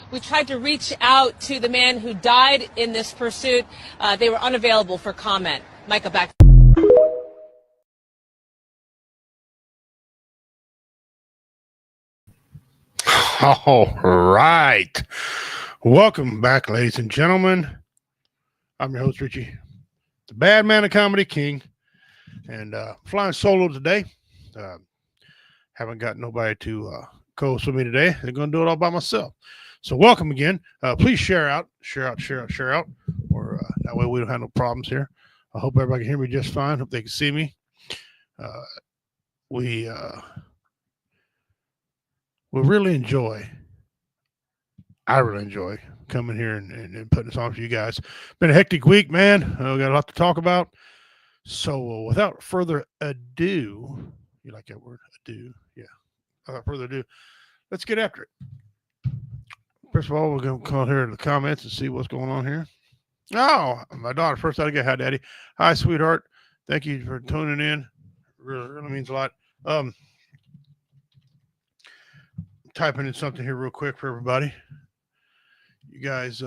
We tried to reach out to the man who died in this pursuit. They were unavailable for comment. Micah, back. All right. Welcome back, ladies and gentlemen. I'm your host, Richie, the bad man of comedy king, and flying solo today. Haven't got nobody to co-host with me today. They're going to do it all by myself. So welcome again. Please share out, or that way we don't have no problems here. I hope everybody can hear me just fine. Hope they can see me. We really enjoy. I really enjoy coming here and putting this on for you guys. Been a hectic week, man. We got a lot to talk about. So without further ado, you like that word? Ado? Yeah. Without further ado, let's get after it. First of all, we're going to come here in the comments and see what's going on here. Oh, my daughter. First, I get hi, Daddy. Hi, sweetheart. Thank you for tuning in. Really means a lot. Typing in something here real quick for everybody. You guys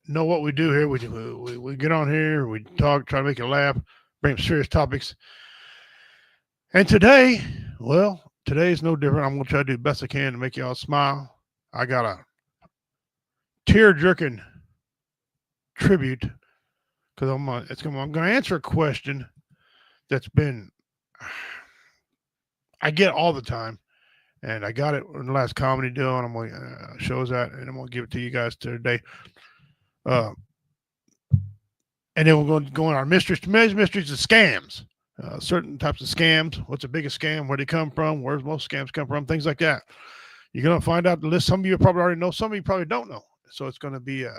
know what we do here. We get on here, we talk, try to make you laugh, bring up serious topics. And today is no different. I'm going to try to do the best I can to make y'all smile. I got a tear-jerking tribute because I'm going to answer a question that's been I get all the time. And I got it in the last comedy deal, and I'm going to shows that, and I'm going to give it to you guys today. And then we're going to go on our mysteries of scams. Certain types of scams. What's the biggest scam? Where they come from? Where's most scams come from? Things like that. You're going to find out the list. Some of you probably already know. Some of you probably don't know. So it's going to be a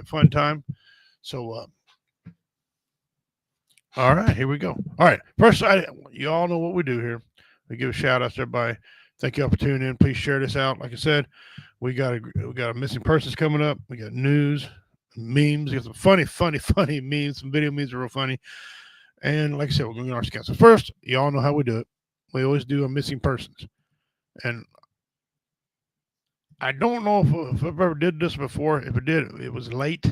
fun time. So, all right, here we go. All right, first, you all know what we do here. We give a shout out to everybody. Thank you all for tuning in. Please share this out. Like I said, we got a missing persons coming up. We got news, memes. We got some funny memes. Some video memes are real funny. And like I said, we're going to get our scouts. So first, you all know how we do it. We always do a missing persons. And I don't know if I've ever did this before. If it did, it was late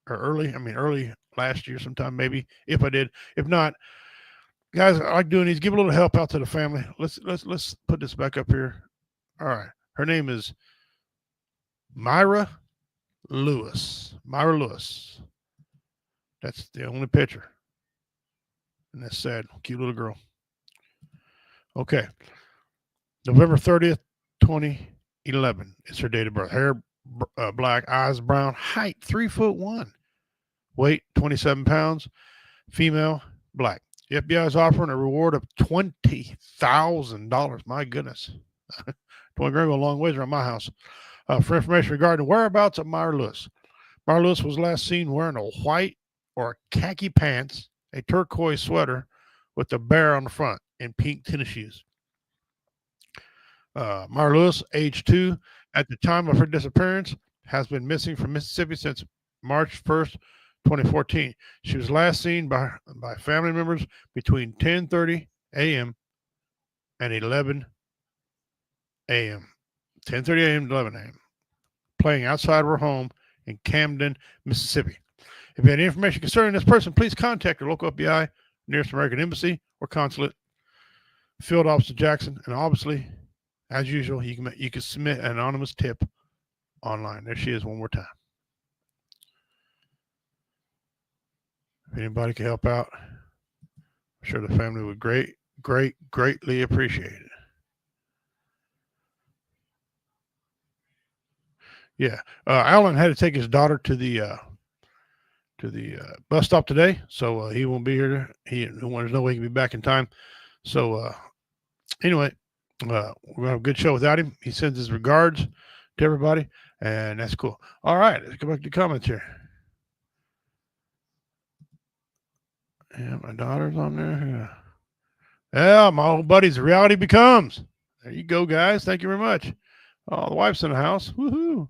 or early. I mean, early last year sometime maybe. If I did. If not, guys, I like doing these. Give a little help out to the family. Let's put this back up here. All right. Her name is Myra Lewis. Myra Lewis. That's the only picture. And that's sad. Cute little girl. Okay. November 30th, 2011. It's her date of birth. Hair black, eyes brown, height 3'1", weight 27 pounds, female, black. The FBI is offering a reward of $20,000. My goodness. 20 grand go a long ways around my house. For information regarding the whereabouts of Myra Lewis. Myra Lewis was last seen wearing a white or khaki pants, a turquoise sweater with a bear on the front, and pink tennis shoes. Myra Lewis, age 2, at the time of her disappearance, has been missing from Mississippi since March 1st, 2014. She was last seen by family members between 10:30 a.m. and 11 a.m. 10:30 a.m. to 11 a.m. playing outside of her home in Camden, Mississippi. If you have any information concerning this person, please contact your local FBI, nearest American Embassy or consulate, field office in Jackson, and obviously, as usual, you can submit an anonymous tip online. There she is one more time. If anybody can help out, I'm sure the family would greatly appreciate it. Yeah, Alan had to take his daughter to the bus stop today, so he won't be here. There's no way he can be back in time. So anyway, we're gonna have a good show without him. He sends his regards to everybody, and that's cool. All right, let's go back to the comments here. Yeah, my daughter's on there. Yeah, my old buddies, reality becomes. There you go, guys. Thank you very much. Oh, the wife's in the house. Woohoo.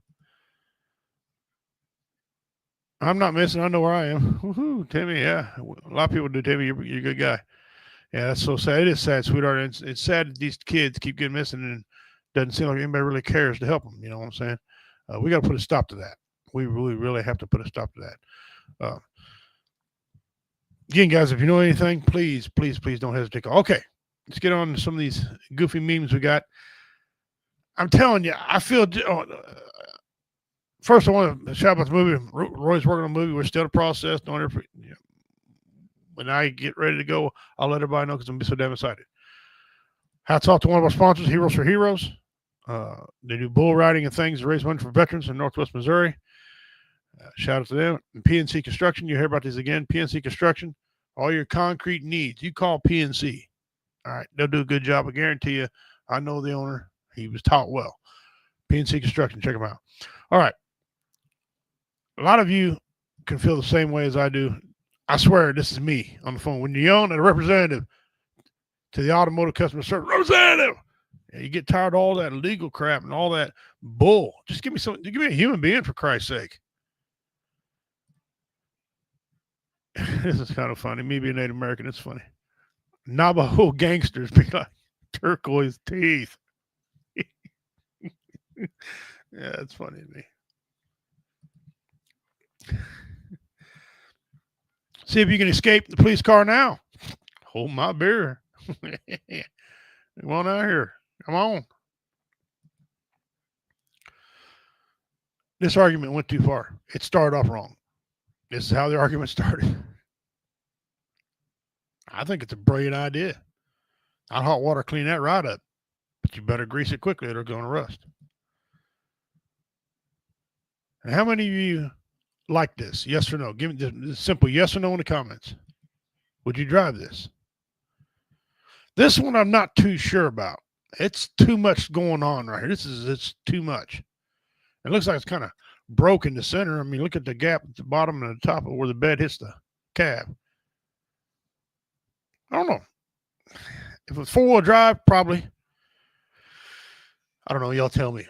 I'm not missing. I know where I am. Woohoo, Timmy. Yeah, a lot of people do. Timmy, you're a good guy. Yeah, that's so sad. It is sad, sweetheart. It's sad that these kids keep getting missing, and Doesn't seem like anybody really cares to help them. You know what I'm saying? We got to put a stop to that. We really have to put a stop to that. Again, guys, if you know anything, please don't hesitate. Okay, let's get on to some of these goofy memes we got. I'm telling you, I feel. First, I want to shout out the movie. Roy's working on the movie. We're still in the process. When I get ready to go, I'll let everybody know because I'm going to be so damn excited. Hats off to one of our sponsors, Heroes for Heroes. They do bull riding and things to raise money for veterans in Northwest Missouri. Shout out to them. And PNC Construction, you hear about this again. PNC Construction, all your concrete needs, you call PNC. All right, they'll do a good job. I guarantee you. I know the owner. He was taught well. PNC Construction, check them out. All right. A lot of you can feel the same way as I do. I swear this is me on the phone. When you're yelling at a representative to the automotive customer service, representative, you get tired of all that legal crap and all that bull. Just give me some. Give me a human being, for Christ's sake. This is kind of funny. Me being Native American, it's funny. Navajo gangsters be like turquoise teeth. Yeah, it's funny to me. See if you can escape the police car now. Hold my beer. Come on out here. Come on. This argument went too far. It started off wrong. This is how the argument started. I think it's a brilliant idea. I'd hot water clean that right up. But you better grease it quickly or it'll go to rust. And how many of you like this? Yes or no? Give me the simple yes or no in the comments. Would you drive this? This one I'm not too sure about. It's too much going on right here. It's too much. It looks like it's kind of broke in the center. I mean, look at the gap at the bottom and the top of where the bed hits the cab. I don't know. If it's four-wheel drive, probably. I don't know. Y'all tell me.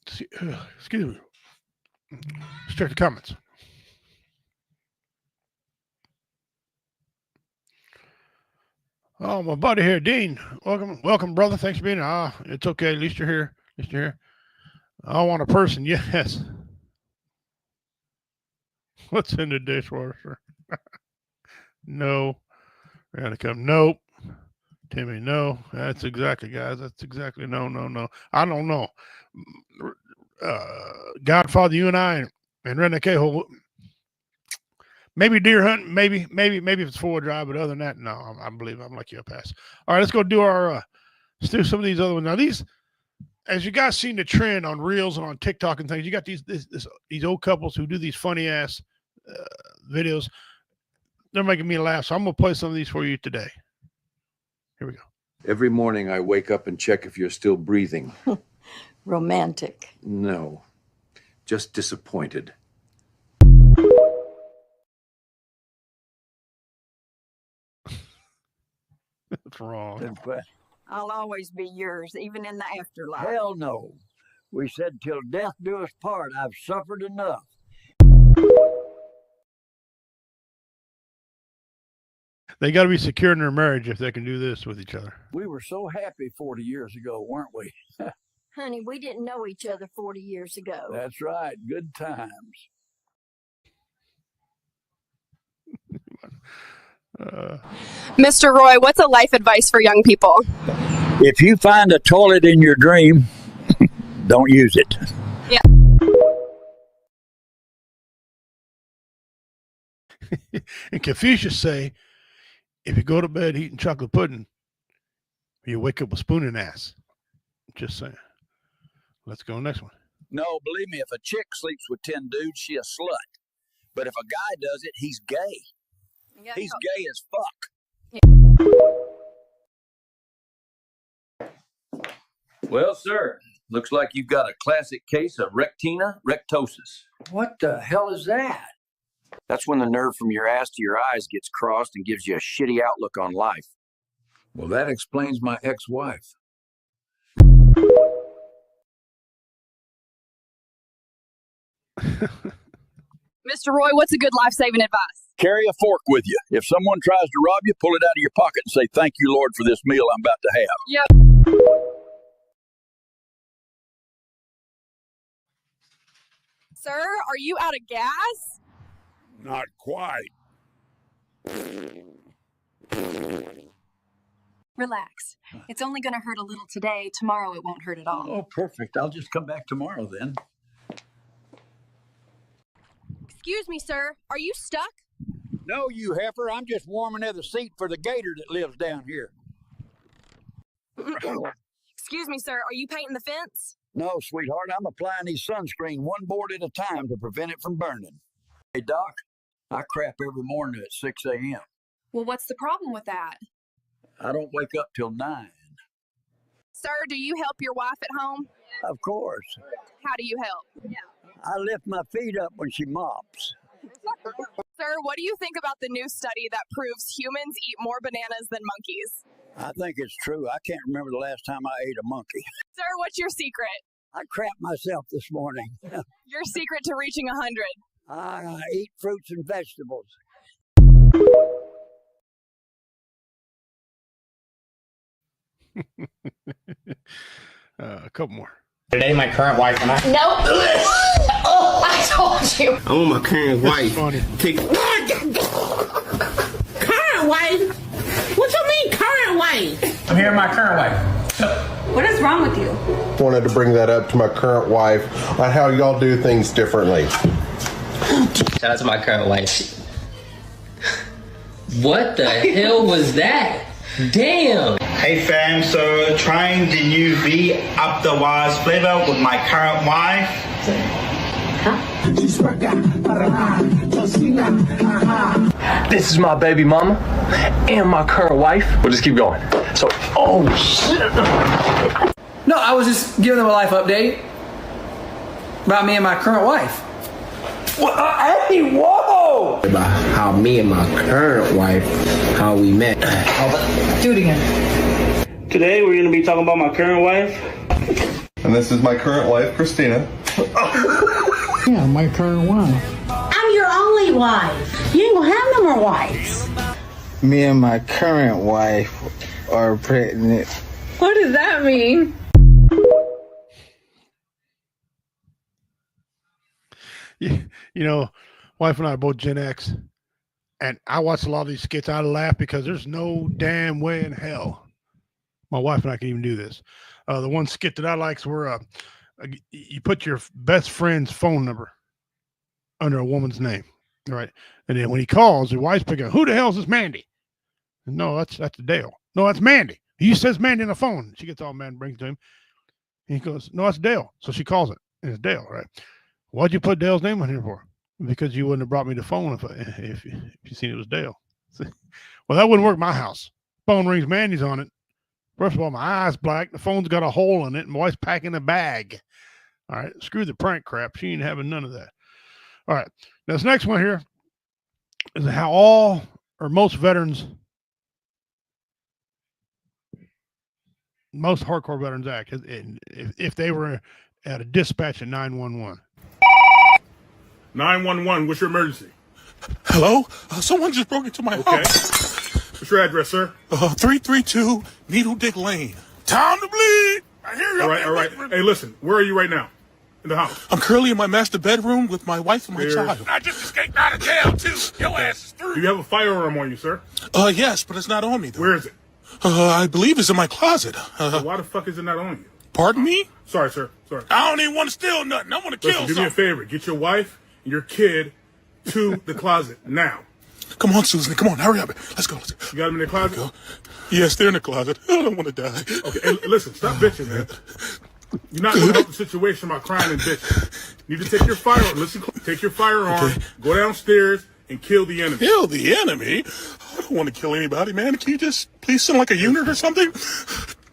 Excuse me. Let's check the comments. Oh, my buddy here, Dean. Welcome, brother. Thanks for being here. It's okay. At least you're here. I want a person. Yes. What's in the dishwasher? No. We're gonna come. Nope. Timmy, no. That's exactly, guys. That's exactly no. I don't know. Godfather, you and I and Renee Cahill. Maybe deer hunting, maybe if it's four-wheel drive, but other than that, no, I believe I'm like you, pass. All right, let's go do let's do some of these other ones. Now these, as you guys seen the trend on Reels and on TikTok and things, you got these old couples who do these funny ass videos. They're making me laugh, so I'm gonna play some of these for you today. Here we go. Every morning I wake up and check if you're still breathing. Romantic. No, just disappointed. That's wrong. I'll always be yours, even in the afterlife. Hell no. We said till death do us part. I've suffered enough. They got to be secure in their marriage if they can do this with each other. We were so happy 40 years ago, weren't we? Honey, we didn't know each other 40 years ago. That's right. Good times. Mr. Roy, what's a life advice for young people? If you find a toilet in your dream, don't use it. Yeah. And Confucius say, if you go to bed eating chocolate pudding, you wake up with spoon in ass. Just saying. Let's go next one. No, believe me, if a chick sleeps with 10 dudes, she a slut. But if a guy does it, he's gay. Yeah, he's gay as fuck. Yeah. Well, sir, looks like you've got a classic case of rectina rectosis. What the hell is that? That's when the nerve from your ass to your eyes gets crossed and gives you a shitty outlook on life. Well, that explains my ex-wife. Mr. Roy, what's a good life-saving advice? Carry a fork with you. If someone tries to rob you, pull it out of your pocket and say, "Thank you, Lord, for this meal I'm about to have." Yep. Sir, are you out of gas? Not quite. Relax. It's only going to hurt a little today. Tomorrow it won't hurt at all. Oh, perfect. I'll just come back tomorrow then. Excuse me, sir. Are you stuck? No, you heifer. I'm just warming the seat for the gator that lives down here. Excuse me, sir. Are you painting the fence? No, sweetheart. I'm applying these sunscreen one board at a time to prevent it from burning. Hey, Doc, I crap every morning at 6 a.m. Well, what's the problem with that? I don't wake up till 9. Sir, do you help your wife at home? Of course. How do you help? I lift my feet up when she mops. Sir, what do you think about the new study that proves humans eat more bananas than monkeys? I think it's true. I can't remember the last time I ate a monkey. Sir, what's your secret? I crapped myself this morning. Your secret to reaching 100? I eat fruits and vegetables. A couple more. Today, my current wife and I. Nope. Oh, I told you. I'm with my current wife. Funny. Current wife? What you mean, current wife? I'm here with my current wife. What is wrong with you? Wanted to bring that up to my current wife on how y'all do things differently. Shout out to my current wife. What the hell was that? Damn. Hey fam, so trying the new V Up the Wise flavor with my current wife. This is my baby mama and my current wife. We'll just keep going. So, oh shit. No, I was just giving them a life update about me and my current wife. Hey, whoa! About how me and my current wife, how we met. Do it again. Today we're going to be talking about my current wife. And this is my current wife, Christina. Yeah, my current wife. I'm your only wife. You ain't gonna have no more wives. Me and my current wife are pregnant. What does that mean? You know, wife and I are both Gen X, and I watch a lot of these skits. I laugh because there's no damn way in hell my wife and I can even do this. The one skit that I like is where you put your best friend's phone number under a woman's name, right? And then when he calls, your wife's picking, who the hell is this Mandy? No, that's Dale. No, that's Mandy. He says Mandy on the phone. She gets all mad and brings it to him. And he goes, no, that's Dale. So she calls it, and it's Dale, right? Why'd you put Dale's name on here for? Because you wouldn't have brought me the phone if you seen it was Dale. Well, that wouldn't work at my house. Phone rings, Mandy's on it. First of all, my eye's black. The phone's got a hole in it. And my wife's packing a bag. All right. Screw the prank crap. She ain't having none of that. All right. Now, this next one here is how all or most veterans, most hardcore veterans act if they were at a dispatch at 911. 911, what's your emergency? Hello? Someone just broke into my house. What's your address, sir? 332 Needle Dick Lane. Time to bleed. I hear you. All right. Hey, listen, where are you right now? In the house? I'm currently in my master bedroom with my wife and my child. I just escaped out of jail, too. Your ass is through. Do you have a firearm on you, sir? Yes, but it's not on me, though. Where is it? I believe it's in my closet. So why the fuck is it not on you? Pardon me? Sorry, sir. Sorry. I don't even want to steal nothing. I want to kill Do me a favor. Get your wife and your kid to the closet now. Come on, Susan. Come on. Hurry up. Let's go. You got them in the closet? Go. Yes, they're in the closet. I don't want to die. Okay. Hey, listen, stop bitching, man. You're not going to help the situation by crying and bitching. You need to take your firearm. Listen, take your firearm, go downstairs, and kill the enemy. Kill the enemy? I don't want to kill anybody, man. Can you just please sound like a unit or something?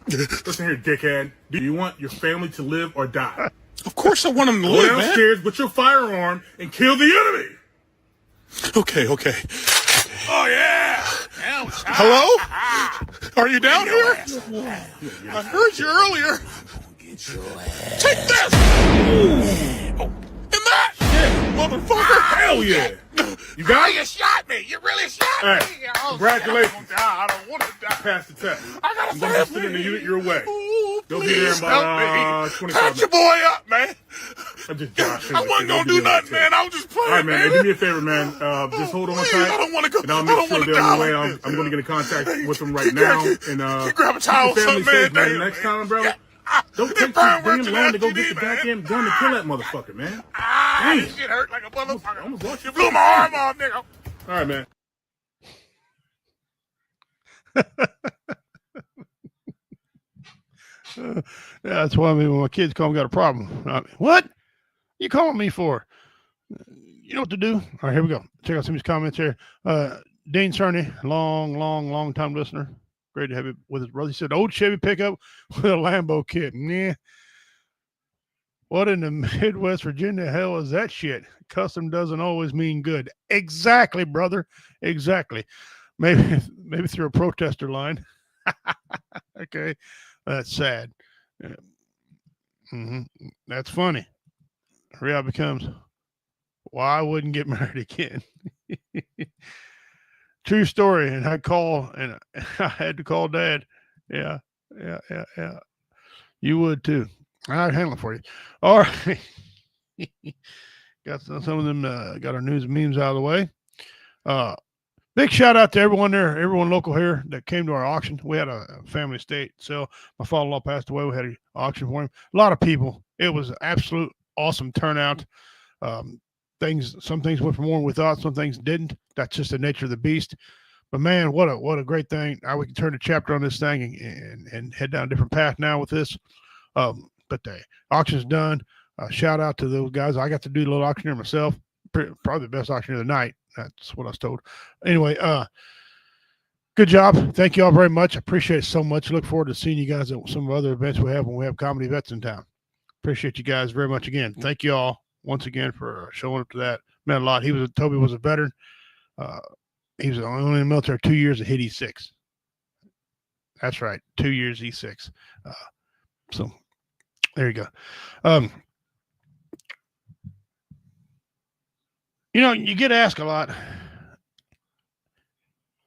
Listen here, dickhead. Do you want your family to live or die? Of course I want them to go live, downstairs with your firearm and kill the enemy. Okay. Oh, yeah. Hello? Are you down here? I heard you earlier. Take this! Oh, and that! Motherfucker! Hell yeah! You got it? You shot me! You really shot me! Congratulations. I don't want to die. Pass the test. I gotta I'm going to send in the unit your way. Ooh, They'll be there in about 25 minutes. Patch your boy up, man. I'm just joshing. I wasn't gonna do nothing, man. I was just playing. All right, man. Hey, do me a favor, man. Just hold on tight. I don't want to go. And I'll I make don't sure want to they're on die. the way. Like I'm going to get in contact with them right Can you now. grab- And can you grab a towel or keep your family something, safe, man? man. Next time, bro. Yeah. Don't Get take Brian bring him Richard long to go STD, get the man. goddamn gun to kill that motherfucker, man. This shit hurt like a motherfucker. Almost lost You blew my arm off, nigga. All right, man. Yeah, that's why when my kids call me, got a problem. What? You calling me for? You know what to do? All right, here we go. Check out some of these comments here. Dane Cerny, long time listener. Great to have you with his brother. He said, old Chevy pickup with a Lambo kit. Nah. What in the Midwest Virginia hell is that shit? Custom doesn't always mean good. Exactly, brother. Exactly. Maybe through a protester line. Okay. That's sad. That's funny. Reality becomes, why I wouldn't get married again. True story. And I had to call Dad. Yeah. You would too. I'd handle it for you. All right. Got some of them, got our news and memes out of the way. Big shout out to everyone there, everyone local here that came to our auction. We had a family estate sale. My father-in-law passed away. We had an auction for him. A lot of people. It was an absolute awesome turnout. Some things went for more than we thought. Some things didn't. That's just the nature of the beast. But man, what a great thing. Now we can turn the chapter on this thing and head down a different path now with this. But the auction's done. Shout out to those guys. I got to do a little auctioneer myself. Probably the best auctioneer of the night. That's what I was told. Anyway, good job. Thank you all very much. I appreciate it so much. Look forward to seeing you guys at some of the other events we have when we have comedy vets in town. Appreciate you guys very much again. Thank you all once again for showing up to that. Meant a lot. Toby was a veteran. He was only in the military 2 years and hit E6. That's right. 2 years E6. So there you go. You know, you get asked a lot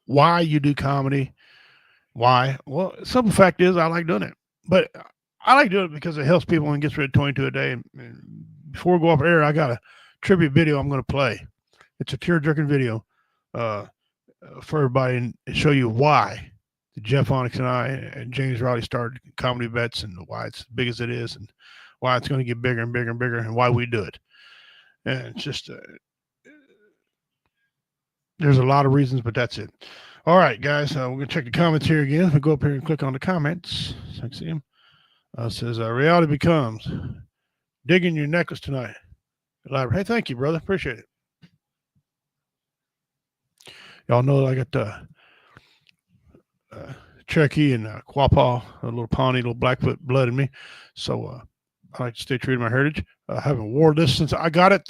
why you do comedy. Why? Well, simple fact is I like doing it. But I like doing it because it helps people and gets rid of 22 a day. And before we go off air, I got a tribute video I'm going to play. It's a tear-jerking video for everybody and show you why Jeff Onyx and I and James Riley started Comedy Vets and why it's as big as it is and why it's going to get bigger and bigger and bigger and why we do it. And it's just there's a lot of reasons, but that's it. All right, guys, we're going to check the comments here again. We go up here and click on the comments. So I can see them. It says, reality becomes digging your necklace tonight. Hey, thank you, brother. Appreciate it. Y'all know I got Cherokee and Quapaw, a little Pawnee, little Blackfoot blood in me. So I like to stay true to my heritage. I haven't worn this since I got it,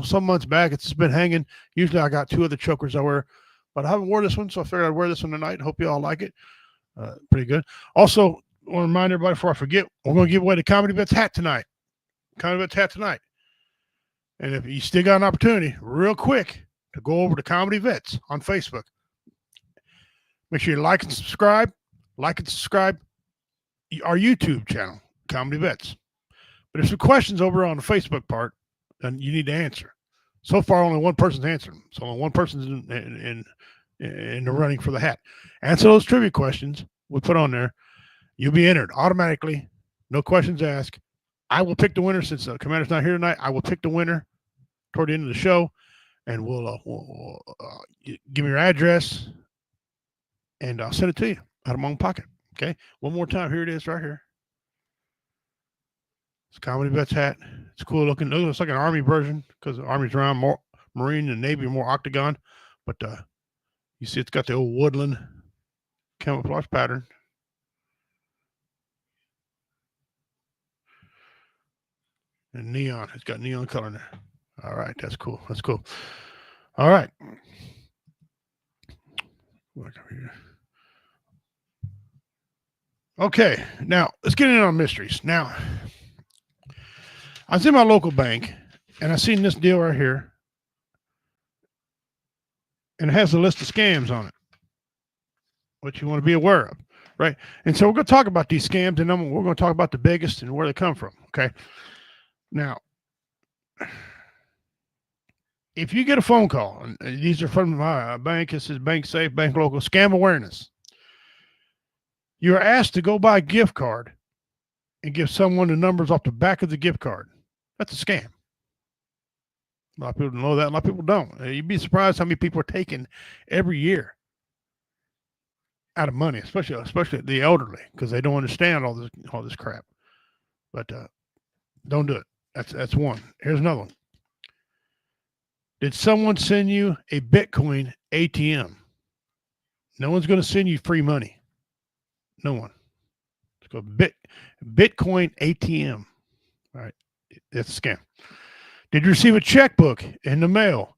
some months back. It's been hanging. Usually I got two other chokers I wear, but I haven't worn this one, so I figured I'd wear this one tonight. Hope you all like it. Pretty good. Also, I want to remind everybody before I forget, we're going to give away the Comedy Vets hat tonight. Comedy Vets hat tonight. And if you still got an opportunity, real quick, to go over to Comedy Vets on Facebook. Make sure you like and subscribe. Like and subscribe our YouTube channel, Comedy Vets. But there's some questions over on the Facebook part, and you need to answer. So far, only one person's answered them. So only one person's in the running for the hat. Answer those trivia questions we put on there. You'll be entered automatically. No questions asked. I will pick the winner since the commander's not here tonight. I will pick the winner toward the end of the show, and we'll give me your address, and I'll send it to you out of my own pocket. Okay. One more time. Here it is right here. It's Comedy Vets hat. It's cool looking. It looks like an Army version because the Army's around more Marine and Navy are more octagon. But you see it's got the old woodland camouflage pattern. And neon. It's got neon color in there. All right. That's cool. That's cool. All right. Look over here. Okay. Now, let's get in on mysteries. Now, I was in my local bank, and I seen this deal right here, and it has a list of scams on it, which you want to be aware of, right? And so we're going to talk about these scams, and then we're going to talk about the biggest and where they come from, okay? Now, if you get a phone call, and these are from my bank, this is Bank Safe, Bank Local, scam awareness. You're asked to go buy a gift card and give someone the numbers off the back of the gift card. That's a scam. A lot of people know that. A lot of people don't. You'd be surprised how many people are taken every year out of money, especially the elderly, because they don't understand all this crap. But don't do it. That's one. Here's another one. Did someone send you a Bitcoin ATM? No one's going to send you free money. No one. It's called Bitcoin ATM. All right. It's a scam. Did you receive a checkbook in the mail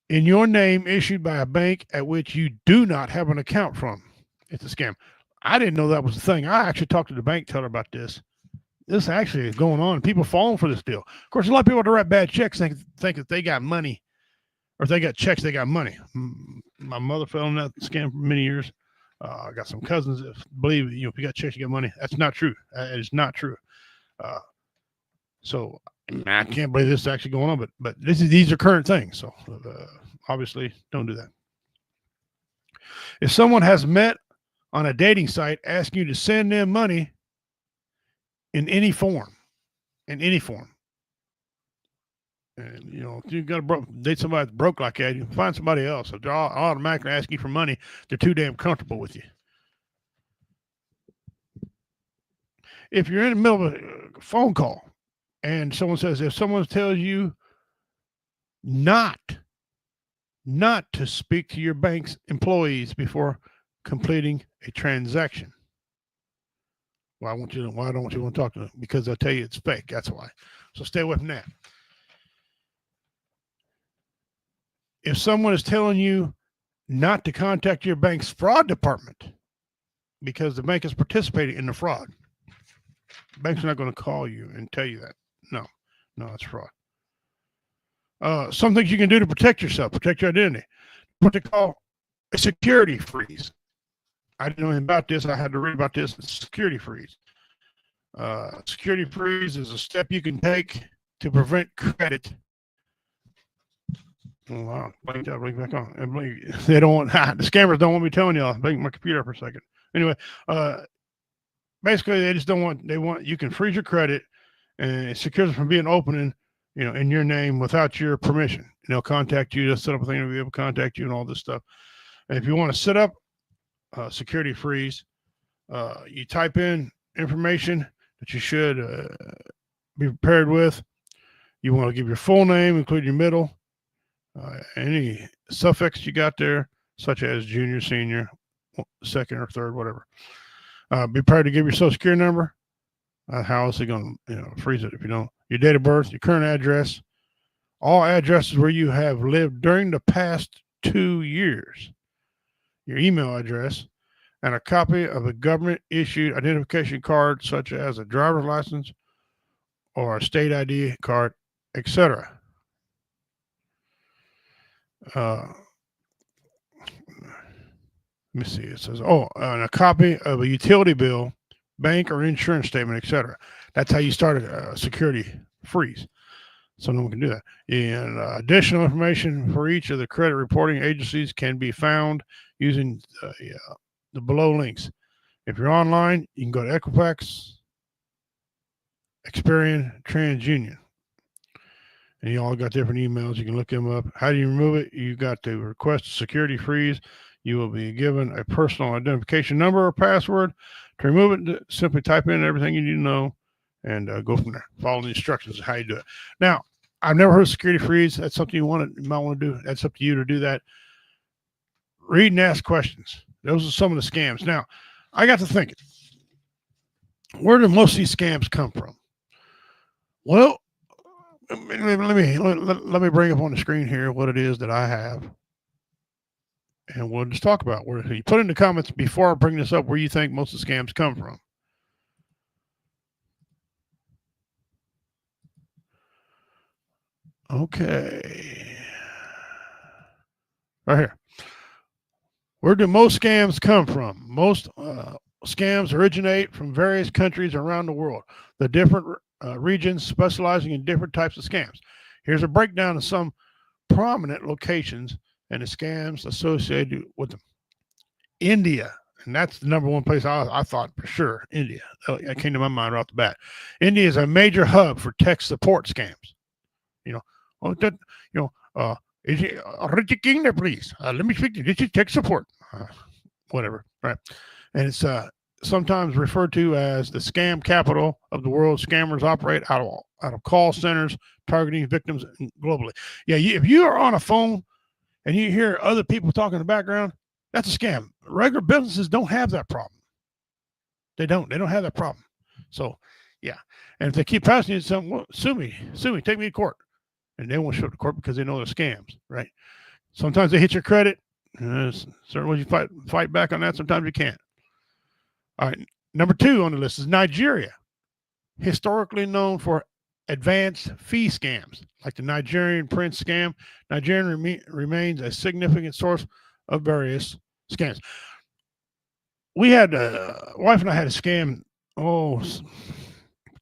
in your name issued by a bank at which you do not have an account from? It's a scam. I didn't know that was the thing. I actually talked to the bank teller about this. This actually is going on. People falling for this deal. Of course, a lot of people that write bad checks think that they got money, or if they got checks, they got money. My mother fell in that scam for many years. I got some cousins that believe, if you got checks, you got money. That's not true. It is not true. So I can't believe this is actually going on, but these are current things. So obviously, don't do that. If someone has met on a dating site asking you to send them money in any form, and if you got to date somebody that's broke like that, you can find somebody else. If they're automatically asking you for money, they're too damn comfortable with you. If you're in the middle of a phone call and someone says, if someone tells you not to speak to your bank's employees before completing a transaction, why don't you want to talk to them? Because they'll tell you it's fake. That's why. So stay away from that. If someone is telling you not to contact your bank's fraud department because the bank is participating in the fraud, the bank's not going to call you and tell you that. No, it's fraud. Some things you can do to protect yourself, protect your identity. What they call a security freeze. I didn't know anything about this. I had to read about this. It's security freeze. Security freeze is a step you can take to prevent credit. Oh, wow. Blink back on. They don't want the scammers don't want me telling y'all. Blink my computer for a second. Anyway, basically they just don't want you can freeze your credit and it secures it from being opening, in your name without your permission. And they'll contact you, they'll set up a thing to be able to contact you and all this stuff. And if you want to set up security freeze, you type in information that you should be prepared with. You want to give your full name, include your middle, any suffix you got there, such as junior, senior, second or third, whatever. Be prepared to give your social security number. How else are they going to freeze it if you don't? Your date of birth, your current address, all addresses where you have lived during the past 2 years, your email address, and a copy of a government-issued identification card, such as a driver's license or a state ID card, etc. Let me see. It says, and a copy of a utility bill, bank or insurance statement, etc. That's how you start a security freeze. So no one can do that. And additional information for each of the credit reporting agencies can be found using the below links. If you're online, you can go to Equifax, Experian, TransUnion. And you all got different emails. You can look them up. How do you remove it? You got to request a security freeze. You will be given a personal identification number or password. To remove it, simply type in everything you need to know and go from there. Follow the instructions of how you do it. Now, I've never heard of security freeze. That's something you might want to do. That's up to you to do that. Read and ask questions. Those are some of the scams. Now, I got to thinking, where do most of these scams come from? Well, let me bring up on the screen here what it is that I have. And we'll just talk about where you put in the comments before I bring this up where you think most of the scams come from. Okay. Right here. Where do most scams come from? Most scams originate from various countries around the world. The different regions specializing in different types of scams. Here's a breakdown of some prominent locations and the scams associated with them. India, and that's the number one place I thought for sure. India, that came to my mind right off the bat. India is a major hub for tech support scams. Is it Richard King there, please? Let me speak to you. This is tech support. Whatever, right? And it's sometimes referred to as the scam capital of the world. Scammers operate out of call centers targeting victims globally. Yeah, if you are on a phone and you hear other people talking in the background, that's a scam. Regular businesses don't have that problem. They don't have that problem. So, yeah. And if they keep passing you something, well, sue me, take me to court. And they won't show up to court because they know they're scams, right? Sometimes they hit your credit. Certain ways you fight back on that. Sometimes you can't. All right. Number 2 on the list is Nigeria, historically known for advanced fee scams like the Nigerian prince scam. Nigeria remains a significant source of various scams. We had wife and I had a scam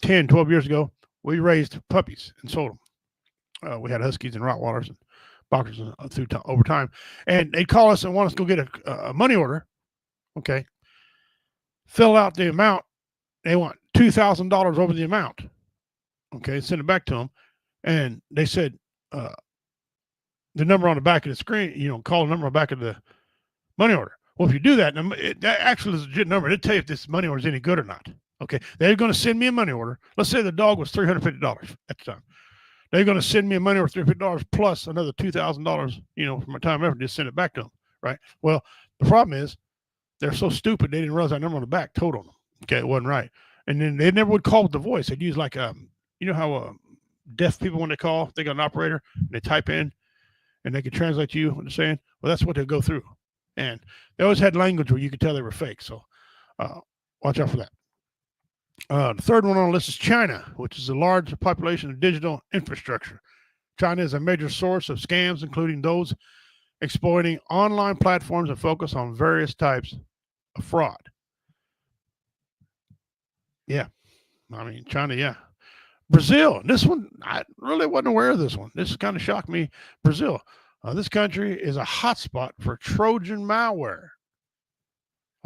10, 12 years ago. We raised puppies and sold them. We had Huskies and Rottweilers and Boxers over time, and they'd call us and want us to go get a money order. Okay, fill out the amount. They want $2,000 over the amount. Okay, send it back to them, and they said the number on the back of the screen. Call the number on the back of the money order. Well, if you do that, that actually is a legit number. It'll tell you if this money order is any good or not. Okay, they're going to send me a money order. Let's say the dog was $350 at the time. They're going to send me a money order $350 plus another $2,000, for my time and effort, just send it back to them, right? Well, the problem is they're so stupid they didn't realize that number on the back told on them. Okay, it wasn't right. And then they never would call with the voice. They'd use like how deaf people, when they call, they got an operator, and they type in, and they could translate to you what they're saying. Well, that's what they'll go through. And they always had language where you could tell they were fake. So watch out for that. The third one on the list is China, which is a large population of digital infrastructure. China is a major source of scams, including those exploiting online platforms that focus on various types of fraud. Yeah. I mean, China, yeah. Brazil, this one, I really wasn't aware of this one. This kind of shocked me. Brazil. This country is a hotspot for Trojan malware.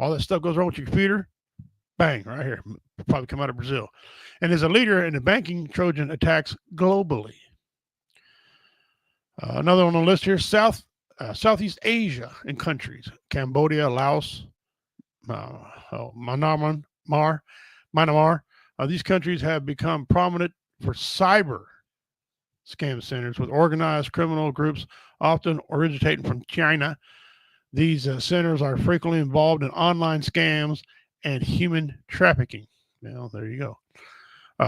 All that stuff goes wrong with your computer. Bang, right here. Probably come out of Brazil. And is a leader in the banking Trojan attacks globally. Another one on the list here, Southeast Asia and countries. Cambodia, Laos, Myanmar. These countries have become prominent for cyber scam centers with organized criminal groups often originating from China. These centers are frequently involved in online scams and human trafficking. Well, there you go.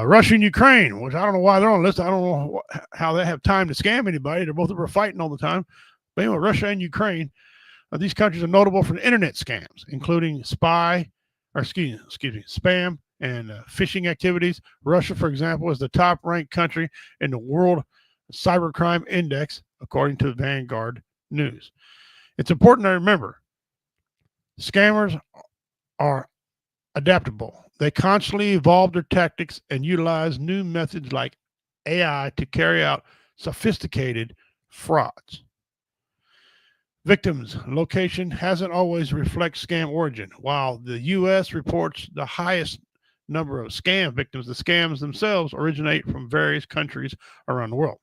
Russia and Ukraine, which I don't know why they're on the list. I don't know how they have time to scam anybody. They're both over fighting all the time. But anyway, Russia and Ukraine, these countries are notable for the internet scams, including spam and phishing activities. Russia, for example, is the top-ranked country in the World Cybercrime Index, according to Vanguard News. It's important to remember, scammers are adaptable. They constantly evolve their tactics and utilize new methods like AI to carry out sophisticated frauds. Victims' location hasn't always reflected scam origin. While the U.S. reports the highest number of scam victims, the scams themselves originate from various countries around the world.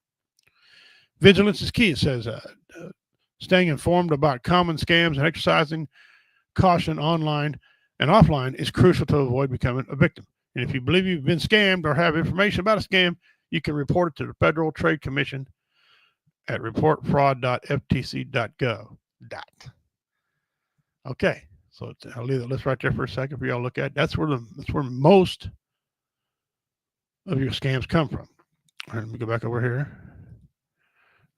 Vigilance is key, it says. Staying informed about common scams and exercising caution online and offline is crucial to avoid becoming a victim. And if you believe you've been scammed or have information about a scam, you can report it to the Federal Trade Commission at reportfraud.ftc.gov. Okay, so I'll leave that list right there for a second for y'all to look at. That's where most of your scams come from. All right, let me go back over here.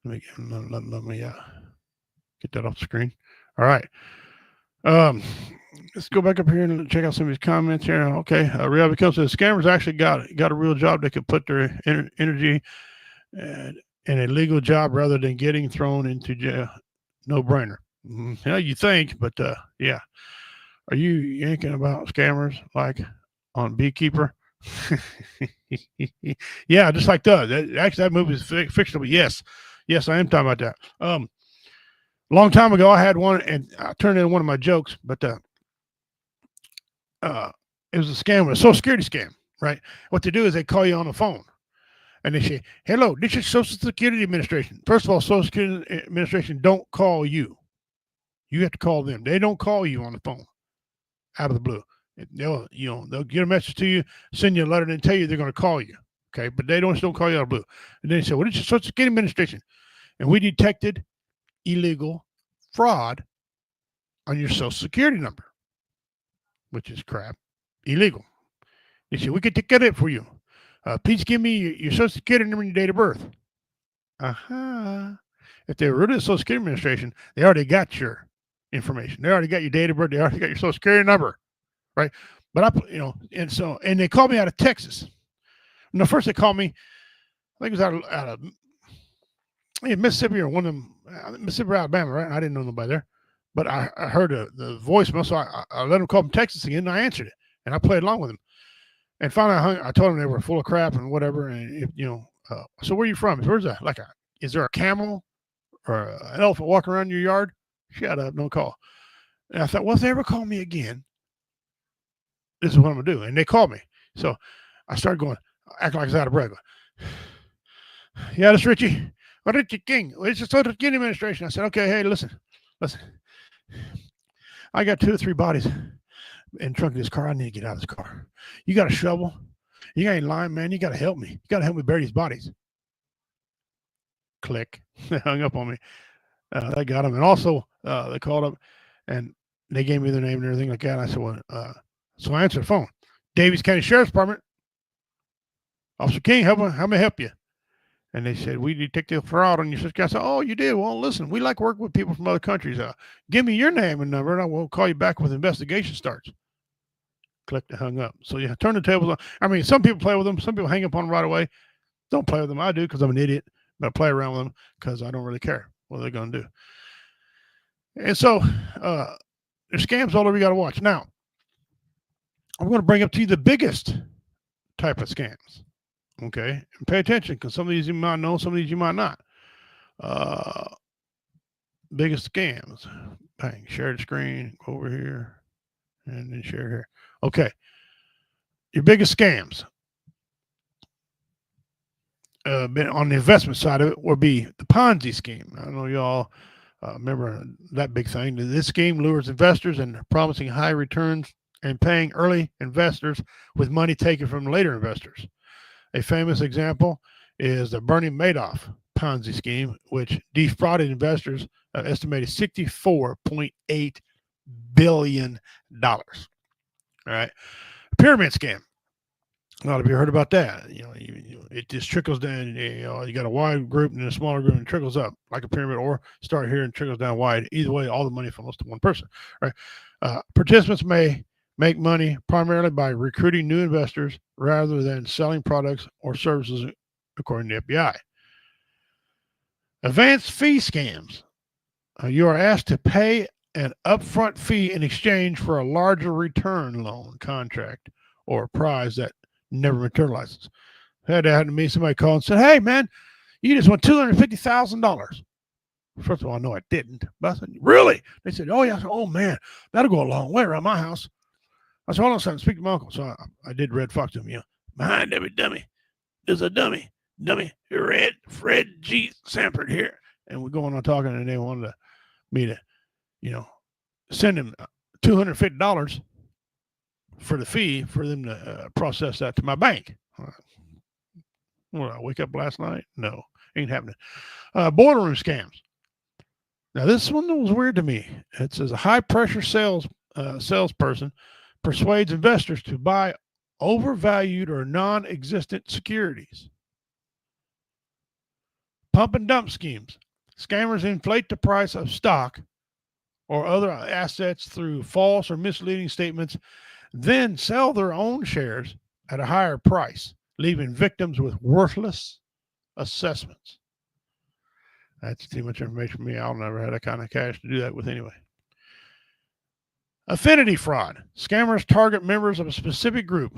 Let me get that off the screen. All right. Let's go back up here and check out some of these comments here. Okay. Reality Comes says scammers actually got a real job. They could put their energy in a legal job rather than getting thrown into jail. No brainer. Yeah, you think, but yeah. Are you yanking about scammers like on Beekeeper? Yeah, just like that. Actually, that movie is fictional. But yes, I am talking about that. A long time ago, I had one, and I turned it into one of my jokes. But it was a scam, a Social Security scam, right? What they do is they call you on the phone, and they say, "Hello, this is Social Security Administration." First of all, Social Security Administration don't call you. You have to call them. They don't call you on the phone out of the blue. They'll get a message to you, send you a letter, and tell you they're going to call you. Okay, but they don't call you out of the blue. And then they say, "What is your Social Security Administration?" And we detected illegal fraud on your Social Security number, which is crap, illegal. They said, "We could get it for you. Please give me your Social Security number and your date of birth." If they were rid of the Social Security Administration, they already got your information. They already got your date of birth. They already got your Social Security number, right? But and they called me out of Texas. No, first they called me. I think it was out of Mississippi or one of them, Mississippi or Alabama, right? I didn't know nobody there, but I heard the voicemail, so I let them call from Texas again, and I answered it, and I played along with them. And finally, I told them they were full of crap and whatever. And so where are you from? Where's that? Is there a camel or an elephant walking around your yard? Shut up, don't call. And I thought, well, if they ever call me again, this is what I'm gonna do. And they called me, so I started going, acting like I was out of breath. Yeah, this is Richie. Well, Richie King. It's the Social Security Administration. I said, okay, hey, listen. I got 2 or 3 bodies in the trunk of this car. I need to get out of this car. You got a shovel? You got any lime, man? You got to help me. You got to help me bury these bodies. Click. They hung up on me. They got them. And also, they called up and they gave me their name and everything like that. And I said, well, so I answered the phone. Davies County Sheriff's Department. Officer King, how may I help you? And they said, we detected fraud on your sister. I said, oh, you did? Well, listen, we like working with people from other countries. Give me your name and number, and I will call you back when the investigation starts. Clicked and hung up. So you turn the tables on. I mean, some people play with them. Some people hang up on them right away. Don't play with them. I do because I'm an idiot. But I play around with them because I don't really care what they're going to do. And so there's scams all over you got to watch. Now, I'm going to bring up to you the biggest type of scams. Okay, and pay attention because some of these you might know, some of these you might not. Biggest scams. Bang, share the screen, go over here, and then share here. Okay, your biggest scams. Been on the investment side of it would be the Ponzi scheme. I don't know y'all remember that big thing. This scheme lures investors into promising high returns and paying early investors with money taken from later investors. A famous example is the Bernie Madoff Ponzi scheme, which defrauded investors an estimated $64.8 billion. All right. Pyramid scam. A lot of you heard about that. It just trickles down. You got a wide group and a smaller group and it trickles up like a pyramid, or start here and trickles down wide. Either way, all the money funnels to one person. Right. Participants may make money primarily by recruiting new investors rather than selling products or services, according to the FBI. Advanced fee scams. You are asked to pay an upfront fee in exchange for a larger return loan contract or a prize that never materializes. Had that happen to me. Somebody called and said, hey, man, you just won $250,000. First of all, I know I didn't. But I said, really? They said, oh, yeah. I said, oh, man, that'll go a long way around my house. I said, hold on a second, speak to my uncle. So I did Red Fox to him, behind every dummy, there's a dummy, Fred G. Sanford here. And we're going on talking, and they wanted me to, send him $250 for the fee for them to process that to my bank. Well, I wake up last night? No, ain't happening. Boiler room scams. Now, this one was weird to me. It says a high-pressure salesperson persuades investors to buy overvalued or non-existent securities. Pump and dump schemes. Scammers inflate the price of stock or other assets through false or misleading statements, then sell their own shares at a higher price, leaving victims with worthless assessments. That's too much information for me. I'll never have that kind of cash to do that with anyway. Affinity fraud. Scammers target members of a specific group,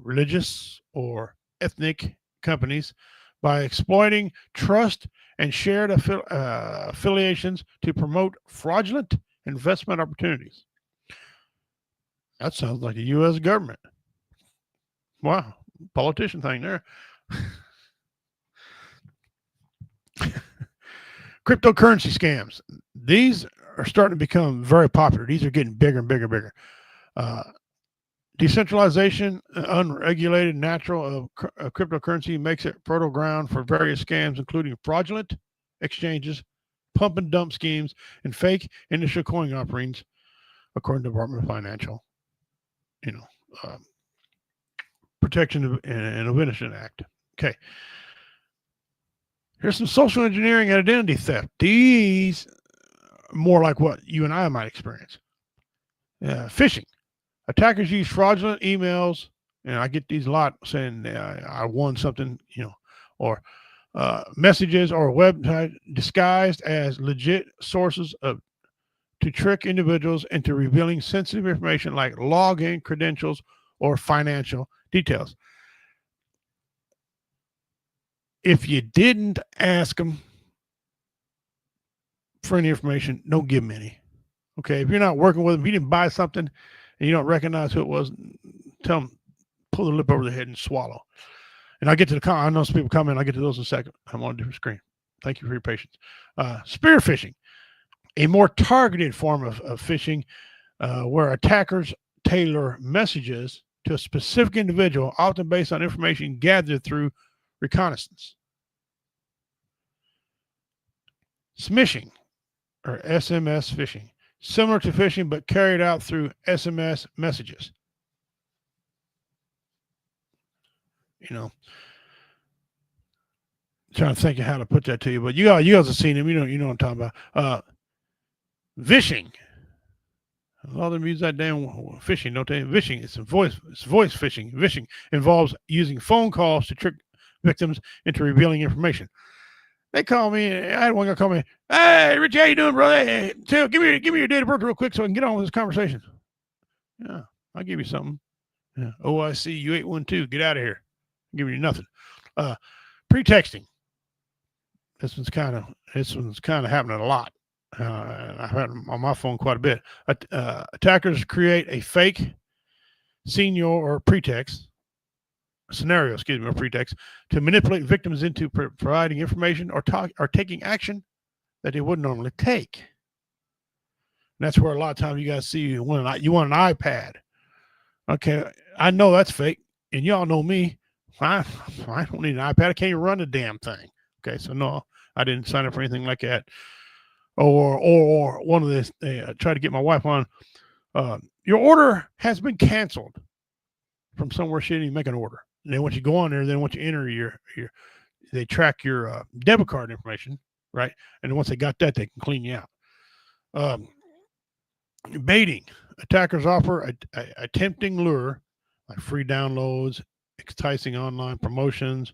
religious or ethnic companies by exploiting trust and shared affiliations to promote fraudulent investment opportunities. That sounds like the U.S. government. Wow, politician thing there. Cryptocurrency scams. These are starting to become very popular. These are getting bigger and bigger and bigger. Decentralization, unregulated natural of cryptocurrency makes it fertile ground for various scams, including fraudulent exchanges, pump and dump schemes, and fake initial coin offerings, according to the Department of Financial, Protection and Innovation Act. Okay. Here's some social engineering and identity theft. These are more like what you and I might experience. Phishing. Attackers use fraudulent emails, and I get these a lot saying I won something, or messages or website disguised as legit sources to trick individuals into revealing sensitive information like login credentials or financial details. If you didn't ask them for any information, don't give them any. Okay, if you're not working with them, if you didn't buy something and you don't recognize who it was, tell them, pull the lip over their head and swallow. And I'll get to I know some people comment. I'll get to those in a second. I'm on a different screen. Thank you for your patience. Spear phishing, a more targeted form of phishing where attackers tailor messages to a specific individual, often based on information gathered through reconnaissance. Smishing, or SMS phishing, similar to phishing but carried out through SMS messages. Trying to think of how to put that to you, but you guys have seen him. You know what I'm talking about. Vishing. A lot of them use that damn phishing, don't they? Vishing. It's voice phishing. Vishing involves using phone calls to trick victims into revealing information. They call me. I had one guy call me. Hey, Richie, how you doing, brother? Hey, give me your date of birth real quick so I can get on with this conversation. Yeah, I'll give you something. Yeah. OIC U812. Get out of here. I'll give you nothing. Pretexting. This one's kind of happening a lot. I've had them on my phone quite a bit. Attackers create a fake scenario or pretext to manipulate victims into providing information or taking action that they wouldn't normally take. And that's where a lot of times you guys see you want an iPad. Okay, I know that's fake, and y'all know me. I don't need an iPad. I can't even run the damn thing. Okay, so no, I didn't sign up for anything like that. Or one of this, try to get my wife on. Your order has been canceled from somewhere she didn't even make an order. And then once you go on there, then once you enter they track your debit card information, right? And then once they got that, they can clean you out. Baiting. Attackers offer a tempting lure, like free downloads, enticing online promotions,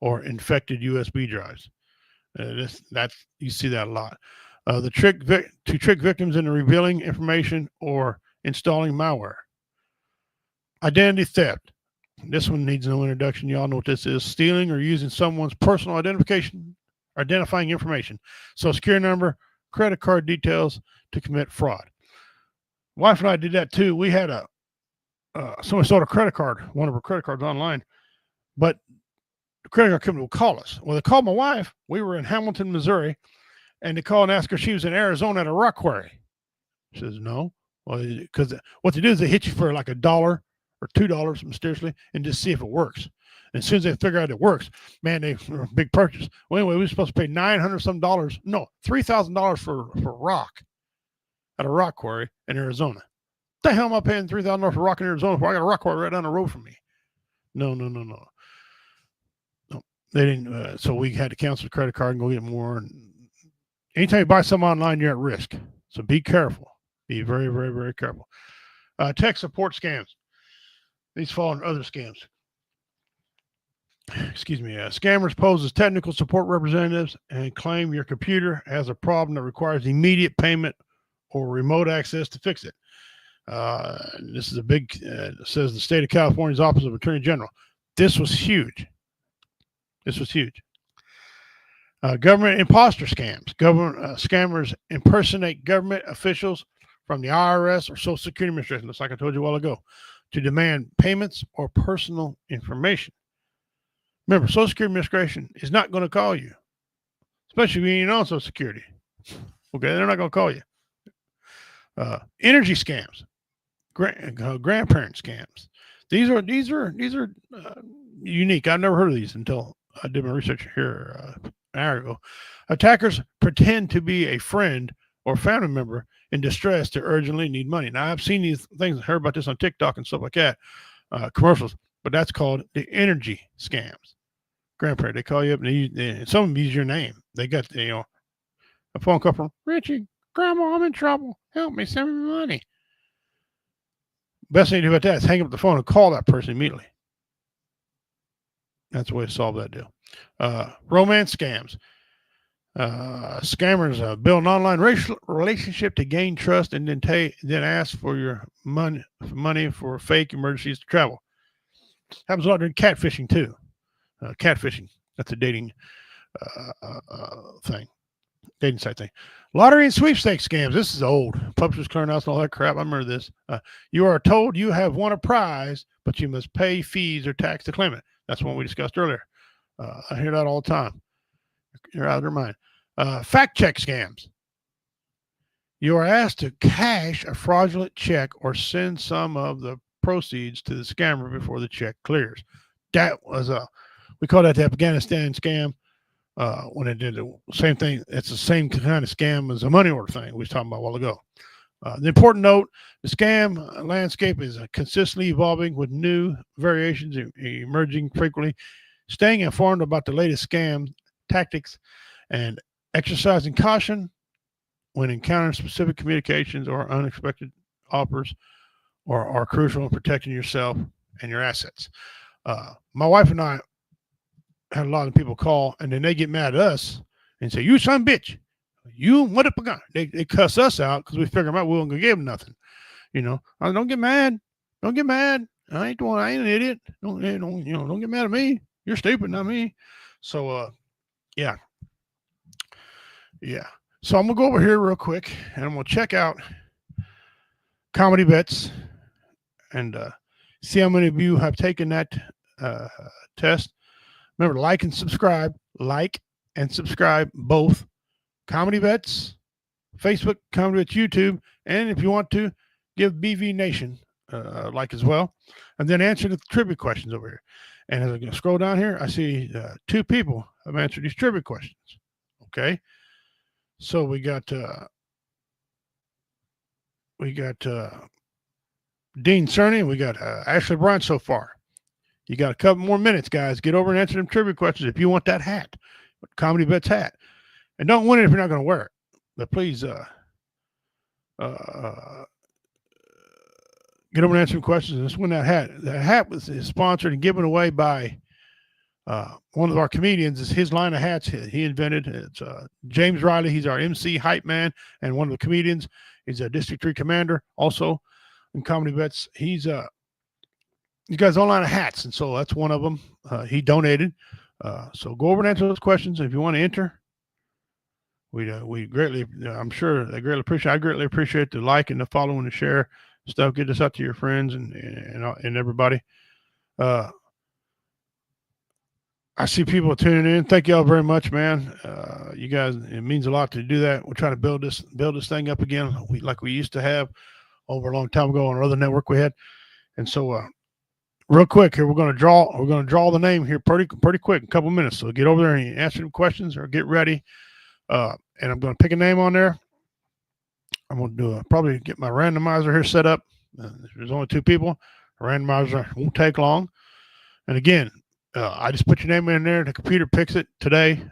or infected USB drives. You see that a lot. To trick victims into revealing information or installing malware. Identity theft. This one needs no introduction. Y'all know what this is. Stealing or using someone's personal identifying information, social security number, credit card details to commit fraud. Wife and I did that too. We had someone sold a credit card, one of her credit cards online, but the credit card company will call us. Well, they called my wife. We were in Hamilton, Missouri, and they called and asked her if she was in Arizona at a rock quarry. She says, no. Well, because what they do is they hit you for like $1 or $2 mysteriously and just see if it works. And as soon as they figure out it works, man, they big purchase. Well, anyway, we were supposed to pay $3,000 for rock at a rock quarry in Arizona. What the hell am I paying $3,000 for rock in Arizona for? I got a rock quarry right down the road from me. No. They didn't. So we had to cancel the credit card and go get more. And anytime you buy something online, you're at risk. So be careful. Be very, very, very careful. Tech support scams. These fall under other scams. Excuse me. Scammers pose as technical support representatives and claim your computer has a problem that requires immediate payment or remote access to fix it. This is a big, says the state of California's Office of Attorney General. This was huge. This was huge. Government imposter scams. Government scammers impersonate government officials from the IRS or Social Security Administration, just like I told you a while ago, to demand payments or personal information. Remember, Social Security Administration is not going to call you, especially if you ain't on Social Security. Okay, they're not going to call you. Energy scams, grandparent scams. These are unique. I've never heard of these until I did my research here an hour ago. Attackers pretend to be a friend or family member in distress to urgently need money. Now, I've seen these things, heard about this on TikTok and stuff like that, commercials, but that's called the energy scams. Grandparent, they call you up and some of them use your name. They got, a phone call from Richie, Grandma, I'm in trouble. Help me, send me money. Best thing to do about that is hang up the phone and call that person immediately. That's the way to solve that deal. Romance scams. Scammers build an online relationship to gain trust and then ask for your money for fake emergencies to travel. Happens a lot during catfishing too. Catfishing. That's a dating thing. Dating site thing. Lottery and sweepstakes scams. This is old. Publishers Clearinghouse and all that crap. I remember this. You are told you have won a prize, but you must pay fees or tax to claim it. That's one we discussed earlier. I hear that all the time. You're out of their mind. Fact check scams. You are asked to cash a fraudulent check or send some of the proceeds to the scammer before the check clears. That was we call that the Afghanistan scam. When it did the same thing, it's the same kind of scam as a money order thing we was talking about a while ago. The important note, the scam landscape is consistently evolving with new variations emerging frequently. Staying informed about the latest scam tactics and exercising caution when encountering specific communications or unexpected offers are crucial in protecting yourself and your assets. My wife and I had a lot of people call, and then they get mad at us and say, "You son of a bitch, you what up a gun?" They cuss us out because we figure them out. We weren't gonna give them nothing. Don't get mad. Don't get mad. I ain't an idiot. Don't get mad at me. You're stupid, not me. So yeah. So I'm gonna go over here real quick and I'm gonna check out Comedy Bets and see how many of you have taken that test. Remember, like and subscribe both Comedy Bets, Facebook, Comedy Bets, YouTube, and if you want to, give BV Nation like as well, and then answer the trivia questions over here. And as I scroll down here, I see 2 people have answered these trivia questions. Okay, so we got Dean Cerny, and we got Ashley Bryant so far. You got a couple more minutes, guys. Get over and answer them trivia questions if you want that hat, Comedy Bets hat. And don't win it if you're not going to wear it. But please get over and answer some questions and just win that hat. The hat is sponsored and given away by one of our comedians. It's his line of hats he invented. It's James Riley. He's our MC hype man, and one of the comedians is a District 3 commander also in Comedy Bets. He's got his own line of hats, and so that's one of them. He donated. So go over and answer those questions. If you want to enter, we greatly, I'm sure they greatly appreciate. I greatly appreciate the like and the follow and the share stuff. Get this out to your friends and everybody. I see people tuning in. Thank y'all very much, man. You guys, it means a lot to do that. We're trying to build this thing up again, like we used to have over a long time ago on another network we had. And so, real quick here, we're going to draw the name here pretty quick, a couple minutes. So get over there and answer some questions or get ready. And I'm going to pick a name on there. I'm going to probably get my randomizer here set up. There's only 2 people. A randomizer won't take long. And again, I just put your name in there. The computer picks it today.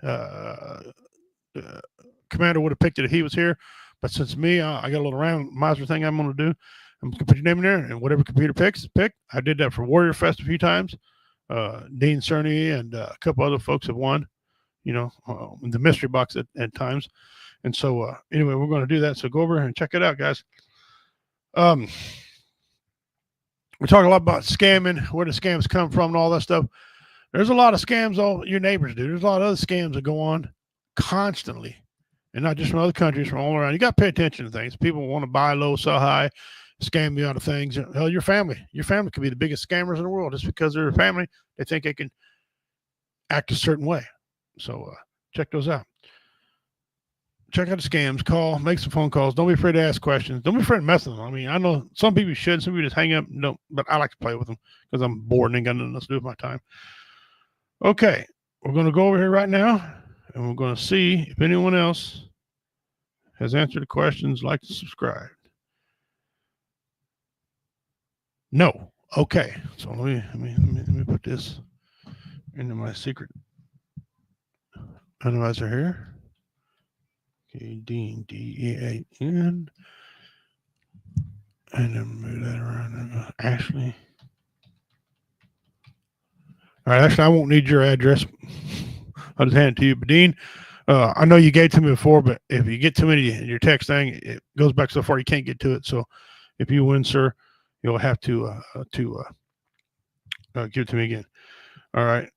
Commander would have picked it if he was here. But since me, I got a little randomizer thing I'm going to do. I'm going to put your name in there, and whatever computer picks, pick. I did that for Warrior Fest a few times. Dean Cerny and a couple other folks have won, the mystery box at times. And so, anyway, we're going to do that. So go over and check it out, guys. We talk a lot about scamming, where the scams come from, and all that stuff. There's a lot of scams all your neighbors do. There's a lot of other scams that go on constantly, and not just from other countries, from all around. You got to pay attention to things. People want to buy low, sell high, scam you out of things. Hell, your family could be the biggest scammers in the world. Just because they're a family, they think they can act a certain way. So check those out. Check out the scams. Call, make some phone calls. Don't be afraid to ask questions. Don't be afraid to mess with them. I mean, I know some people should. Some people just hang up. No, but I like to play with them because I'm bored and ain't got nothing else to do with my time. Okay, we're going to go over here right now, and we're going to see if anyone else has answered the questions. Like to subscribe. No. Okay. So let me put this into my secret analyzer here. Okay, Dean, D-E-A-N. And then move that around. Ashley. All right, Ashley, I won't need your address. I'll just hand it to you. But Dean, I know you gave it to me before, but if you get too many in your text thing, it goes back so far you can't get to it. So if you win, sir, you'll have to give it to me again. All right.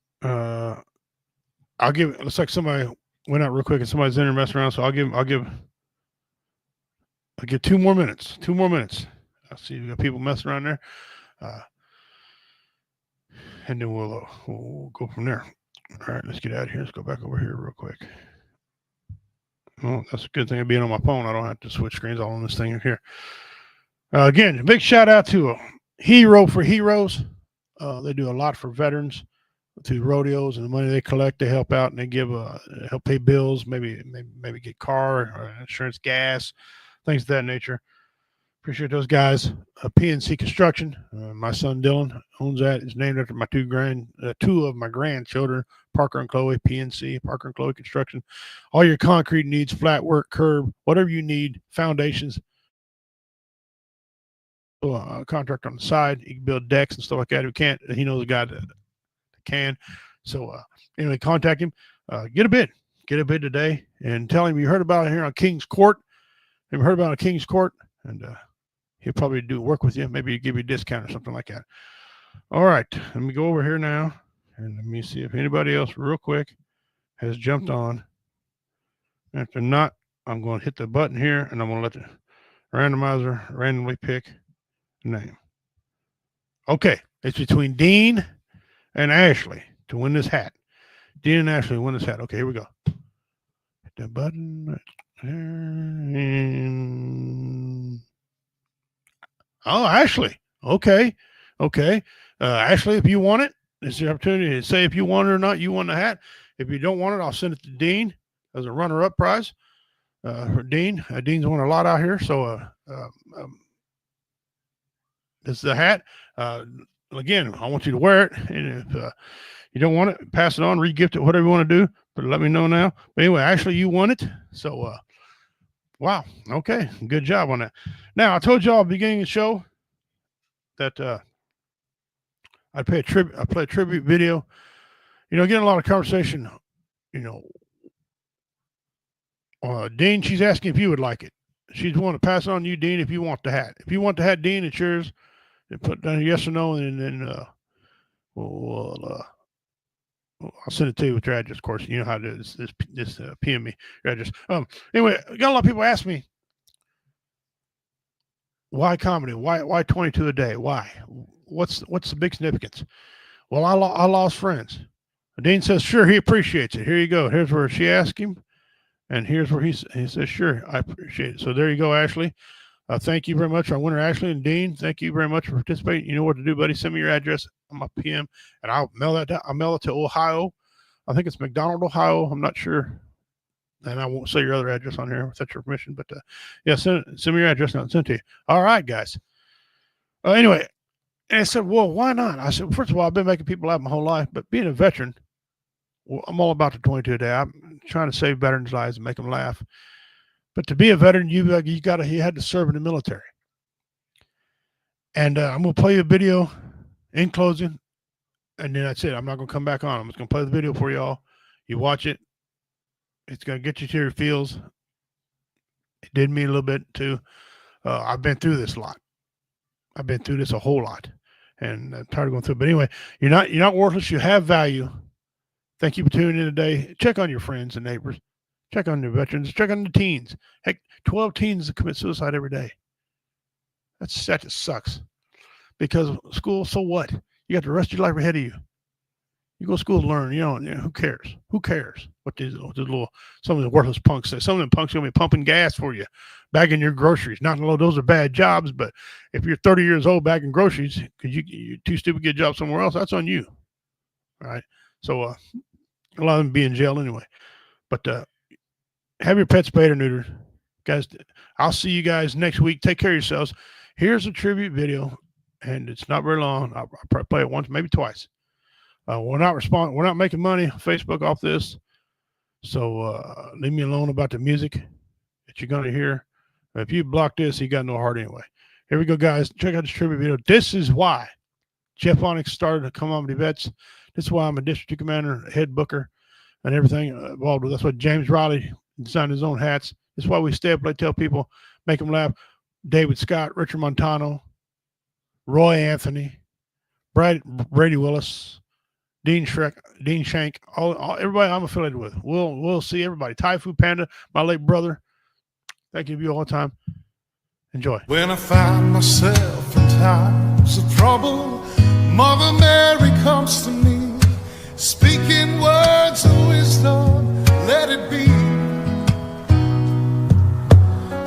I'll give it. Looks like somebody went out real quick and somebody's in there messing around. So I'll give 2 more minutes. 2 more minutes. I'll see you got people messing around there. And then we'll go from there. All right, let's get out of here. Let's go back over here real quick. Well, that's a good thing of being on my phone. I don't have to switch screens all on this thing here. Again, a big shout out to Hero for Heroes. They do a lot for veterans through rodeos, and the money they collect, they help out and they give help pay bills, maybe get car or insurance, gas, things of that nature. Appreciate those guys. PNC Construction. My son Dylan owns that. It's named after my two of my grandchildren, Parker and Chloe. PNC, Parker and Chloe Construction. All your concrete needs, flat work, curb, whatever you need, foundations. Contract on the side. You can build decks and stuff like that. If you can't, he knows a guy that can. So anyway, contact him. Get a bid today and tell him you heard about it here on King's Court. Have you heard about it on King's Court? And he'll probably do work with you. Maybe give you a discount or something like that. All right, let me go over here now and let me see if anybody else real quick has jumped on. If they're not, I'm going to hit the button here and I'm going to let the randomizer randomly pick a name. Okay, it's between Dean and Ashley to win this hat. Dean and Ashley win this hat. Okay, here we go. Hit that button right there. And... oh, Ashley. Okay. Ashley, if you want it, it's the opportunity to say if you want it or not. You won the hat. If you don't want it, I'll send it to Dean as a runner-up prize for Dean. Dean's won a lot out here, so this is the hat. Again, I want you to wear it, and if you don't want it, pass it on, re-gift it, whatever you want to do, but let me know now. But anyway, Ashley, you won it, so wow, okay, good job on that. Now, I told y'all at the beginning of the show that I play a tribute video. You know, getting a lot of conversation, you know, Dean, she's asking if you would like it. She's want to pass it on to you, Dean, if you want the hat. If you want the hat, Dean, it's yours. And put down yes or no, and then I'll send it to you with your address. Of course, you know how to do this PM me your address. Anyway, I got a lot of people ask me, why comedy? Why 22 a day? Why? What's the big significance? Well, I lost friends. Dean says, sure, he appreciates it. Here you go. Here's where she asked him, and here's where he says, sure, I appreciate it. So there you go, Ashley. Thank you very much, our winner, Ashley and Dean. Thank you very much for participating. You know what to do, buddy. Send me your address on my PM, and I'll mail that down. I'll mail it to Ohio. I think it's McDonald, Ohio. I'm not sure, and I won't say your other address on here without your permission. But yeah, send me your address and I'll send it to you. All right, guys. Anyway, and I said, well, why not? I said, first of all, I've been making people laugh my whole life, but being a veteran, well, I'm all about the 22 a day. I'm trying to save veterans' lives and make them laugh. But to be a veteran, you had to serve in the military. And I'm going to play a video in closing. And then that's it. I'm not going to come back on. I'm just going to play the video for y'all. You watch it. It's going to get you to your feels. It did me a little bit too. I've been through this a lot. I've been through this a whole lot, and I'm tired of going through it. But anyway, you're not worthless. You have value. Thank you for tuning in today. Check on your friends and neighbors. Check on your veterans. Check on the teens. Heck, 12 teens commit suicide every day. That just sucks. Because school, so what? You got the rest of your life ahead of you. You go to school to learn. Who cares? Who cares what some of the worthless punks say? Some of them punks are going to be pumping gas for you, bagging your groceries. Not that those are bad jobs, but if you're 30 years old bagging groceries because you're too stupid to get a job somewhere else, that's on you. All right? So a lot of them be in jail anyway. But have your pets spayed or neutered. Guys, I'll see you guys next week. Take care of yourselves. Here's a tribute video, and it's not very long. I'll probably play it once, maybe twice. We're not making money on Facebook off this. So leave me alone about the music that you're going to hear. If you block this, you got no heart anyway. Here we go, guys. Check out this tribute video. This is why Jeff Onyx started to come on with the vets. This is why I'm a district commander, head booker, and everything involved with. That's why James Riley designed his own hats. This is why we stay up late, tell people, make them laugh. David Scott, Richard Montano, Roy Anthony, Brady Willis, Dean Shank, all everybody I'm affiliated with. We'll see everybody. Typhoon Panda, my late brother. Thank you all the time. Enjoy. When I find myself in times of trouble, Mother Mary comes to me, speaking words of wisdom, let it be.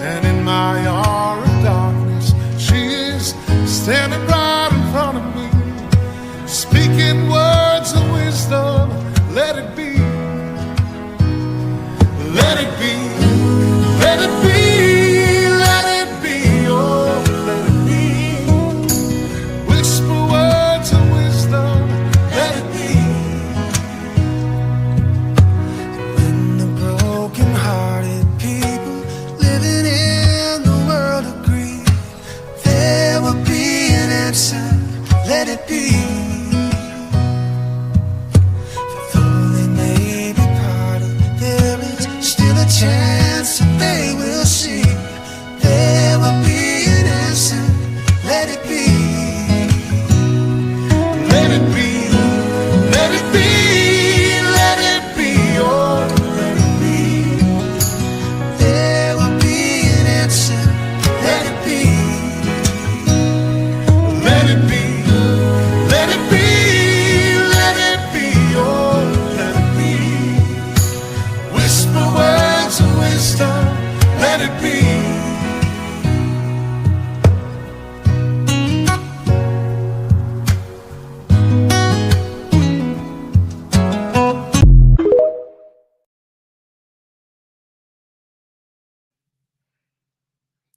And in my hour of darkness, she is standing right in front of me, speaking words of wisdom, let it be. Let it be. Let it be. Let it be. Oh, let it be. Whisper words of wisdom, let it be. When the broken-hearted people living in the world agree, there will be an answer, let it be. Chance that they will see, there will be an answer, let it be. Let it be, let it be, let it be, oh, let it be. There will be an answer, let it be. Let it be, let it be, let it be, oh, let it be. Whisper words of wisdom, let it be.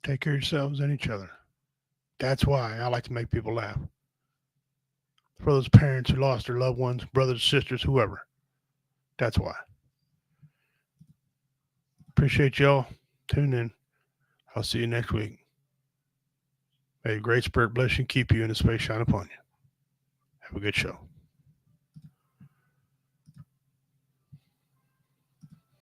Take care of yourselves and each other. That's why I like to make people laugh. For those parents who lost their loved ones, brothers, sisters, whoever. That's why. Appreciate y'all. Tune in. I'll see you next week. May the great spirit bless you and keep you, and the space shine upon you. Have a good show.